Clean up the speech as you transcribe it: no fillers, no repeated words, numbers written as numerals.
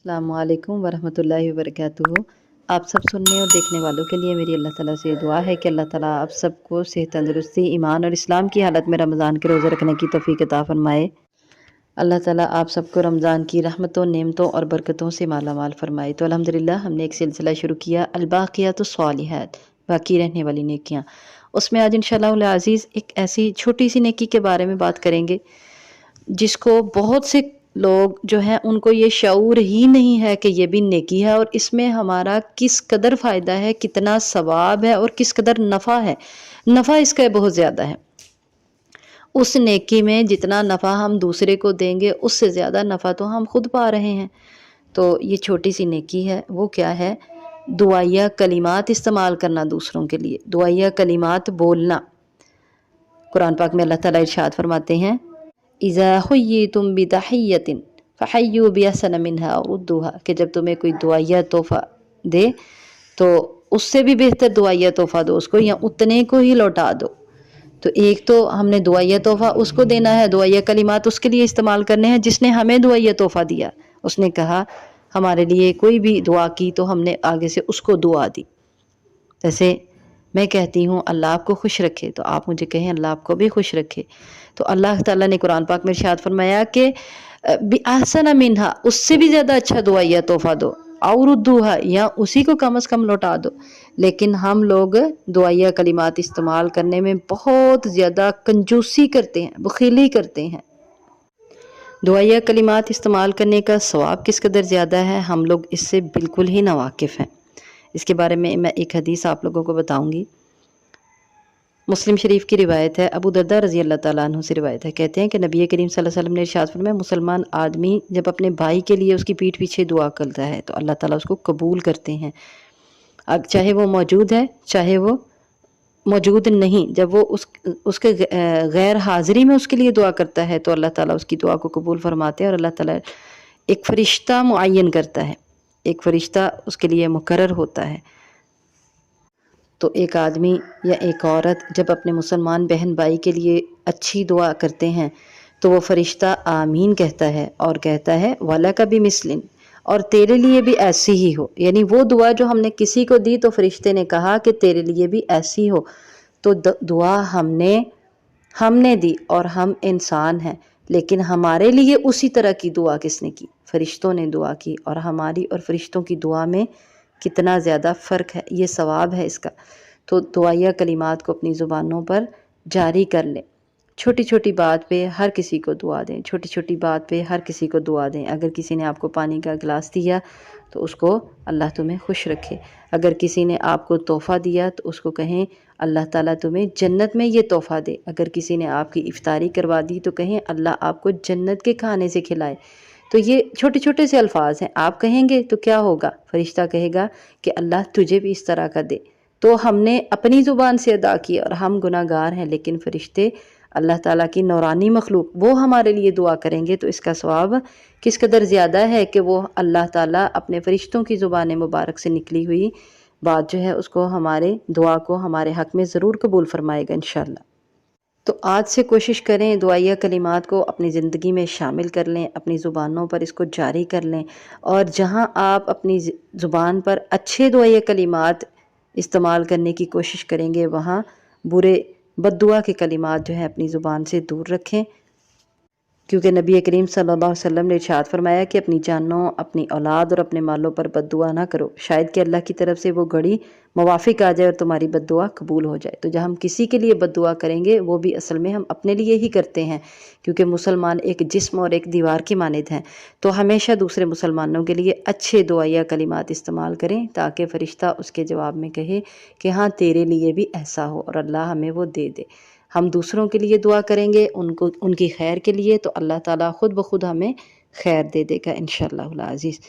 अस्सलाम वालेकुम वरहमतुल्लाहि वबरकातुहू। आप सब सुनने और देखने वालों के लिए मेरी अल्लाह ताला से दुआ है कि अल्लाह ताला आप सबको सेहत, तंदुरुस्ती, ईमान और इस्लाम की हालत में रमज़ान के रोज़े रखने की तौफ़ीक अता फ़रमाए। अल्लाह ताला आप सबको रमज़ान की रहमतों, नेमतों और बरकतों से माला माल फ़रमाए। तो अल्हम्दुलिल्लाह हमने एक सिलसिला शुरू किया अल-बाक़ियातुस सालिहात, बाकी रहने वाली नेकियां। उसमें आज इंशाअल्लाह अज़ीज़ एक ऐसी छोटी सी नेकी के बारे में बात करेंगे जिसको बहुत से लोग जो हैं उनको ये शऊर ही नहीं है कि ये भी नेकी है और इसमें हमारा किस कदर फ़ायदा है, कितना सवाब है और किस कदर नफ़ा है। नफ़ा इसका बहुत ज़्यादा है। उस नेकी में जितना नफ़ा हम दूसरे को देंगे उससे ज़्यादा नफ़ा तो हम खुद पा रहे हैं। तो ये छोटी सी नेकी है, वो क्या है? दुआया कलिमात इस्तेमाल करना दूसरों के लिए, दुआया कलिमात बोलना। कुरान पाक में अल्लाह ताला इरशाद फरमाते हैं इज़ा हुय्यितुम बितहिय्यतिन फहय्यु बिअहसन मिन्हा औ रुद्दूहा, कि जब तुम्हें कोई दुआया तोहफ़ा दे तो उससे भी बेहतर दुआया तोहफ़ा दो उसको या उतने को ही लौटा दो। तो एक तो हमने दुआया तोहफ़ा उसको देना है, दुआया कलिमात उसके लिए इस्तेमाल करने हैं जिसने हमें दुआया तोहफ़ा दिया। उसने कहा हमारे लिए कोई भी दुआ की तो हमने आगे से उसको दुआ दी। जैसे मैं कहती हूँ अल्लाह आपको खुश रखे, तो आप मुझे कहें अल्लाह आपको भी खुश रखे। तो अल्लाह ताला ने कुरान पाक में इरशाद फरमाया कि बिअहसन मिन्हा, उससे भी ज़्यादा अच्छा दुआया तोहफ़ा दो, औ रुद्दूहा, या उसी को कम से कम लौटा दो। लेकिन हम लोग दुआया कलिमात इस्तेमाल करने में बहुत ज़्यादा कंजूसी करते हैं, बखीली करते हैं। दुआया कलिमात इस्तेमाल करने का सवाब किस कदर ज़्यादा है, हम लोग इससे बिल्कुल ही नावाकिफ़ हैं। इसके बारे में मैं एक हदीस आप लोगों को बताऊंगी। मुस्लिम शरीफ की रिवायत है, अबू दर्दा रज़ी अल्लाह ताला अन्हु से रिवायत है। कहते हैं कि नबी करीम सल्लल्लाहु अलैहि वसल्लम ने इरशाद फरमाया, मुसलमान आदमी जब अपने भाई के लिए उसकी पीठ पीछे दुआ करता है तो अल्लाह ताला उसको कबूल करते हैं। अब चाहे वो मौजूद है चाहे वो मौजूद नहीं, जब वो उसके गैर हाज़िरी में उसके लिए दुआ करता है तो अल्लाह ताला उसकी दुआ को कबूल फरमाते हैं और अल्लाह ताला एक फ़रिश्ता मुअय्यन करता है, एक फ़रिश्ता उसके लिए मुकर्रर होता है। तो एक आदमी या एक औरत जब अपने मुसलमान बहन भाई के लिए अच्छी दुआ करते हैं तो वो फ़रिश्ता आमीन कहता है और कहता है वाला का भी मिसलिन, और तेरे लिए भी ऐसी ही हो। यानी वो दुआ जो हमने किसी को दी तो फ़रिश्ते ने कहा कि तेरे लिए भी ऐसी हो। तो दुआ हमने दी और हम इंसान हैं, लेकिन हमारे लिए उसी तरह की दुआ किसने की? फ़रिश्तों ने दुआ की। और हमारी और फ़रिश्तों की दुआ में कितना ज़्यादा फ़र्क है, ये सवाब है इसका। तो दुआया कलिमात को अपनी ज़ुबानों पर जारी कर लें। छोटी छोटी बात पे हर किसी को दुआ दें, छोटी छोटी बात पे हर किसी को दुआ दें। अगर किसी ने आपको पानी का गिलास दिया तो उसको अल्लाह तुम्हें खुश रखे। अगर किसी ने आपको तोहफ़ा दिया तो उसको कहें अल्लाह ताला तुम्हें जन्नत में ये तोहफ़ा दे। अगर किसी ने आपकी इफ्तारी करवा दी तो कहें अल्लाह आपको जन्नत के खाने से खिलाए। तो ये छोटे छोटे से अल्फाज हैं, आप कहेंगे तो क्या होगा? फ़रिश्ता कहेगा कि अल्लाह तुझे भी इस तरह का दे। तो हमने अपनी ज़ुबान से अदा किया और हम गुनाहगार हैं, लेकिन फ़रिश्ते अल्लाह ताला की नौरानी मखलूक वो हमारे लिए दुआ करेंगे तो इसका सवाब किस कदर ज़्यादा है कि वो अल्लाह ताला अपने फ़रिश्तों की ज़ुबान मुबारक से निकली हुई बात जो है उसको हमारे दुआ को हमारे हक़ में ज़रूर कबूल फ़रमाएगा इंशाअल्लाह। तो आज से कोशिश करें दुआया कलिमात को अपनी ज़िंदगी में शामिल कर लें, अपनी ज़ुबानों पर इसको जारी कर लें। और जहाँ आप अपनी ज़ुबान पर अच्छे दुआया कलिमात इस्तेमाल करने की कोशिश करेंगे, वहाँ बुरे बद्दुआ के कलिमात जो है अपनी ज़ुबान से दूर रखें। क्योंकि नबी करीम सल्लल्लाहु अलैहि वसल्लम ने इरशाद फरमाया कि अपनी जानों, अपनी औलाद और अपने मालों पर बद्दुआ ना करो, शायद कि अल्लाह की तरफ से वो घड़ी मुवाफ़िक आ जाए और तुम्हारी बद्दुआ कबूल हो जाए। तो जब हम किसी के लिए बद्दुआ करेंगे वो भी असल में हम अपने लिए ही करते हैं, क्योंकि मुसलमान एक जिस्म और एक दीवार की मानिद हैं। तो हमेशा दूसरे मुसलमानों के लिए अच्छे दुआया कलिमात इस्तेमाल करें ताकि फ़रिश्ता उसके जवाब में कहे कि हाँ तेरे लिए भी ऐसा हो, और अल्लाह हमें वो दे दे। हम दूसरों के लिए दुआ करेंगे उनको उनकी खैर के लिए तो अल्लाह ताला ख़ुद ब खुद हमें खैर दे देगा इंशाअल्लाह अज़ीज़।